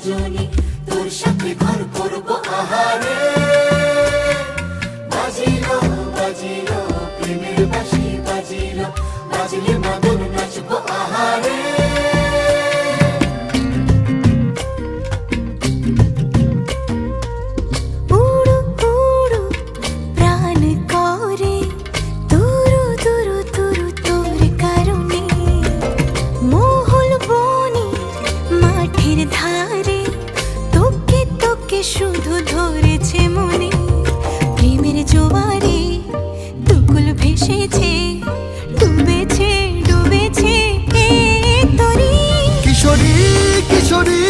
দুজনে তোর সাথে ঘর করবো আহারে। বাজিলো বাজিলো প্রেমের বাঁশি বাজিলো, বাজলে মদন নাচবো আহারে। শুধু ধরেছে মনে প্রেমের জোয়ারে, দুকুল ভেসেছে, ডুবেছে ডুবেছে এই তরি। কিশোরী কিশোরী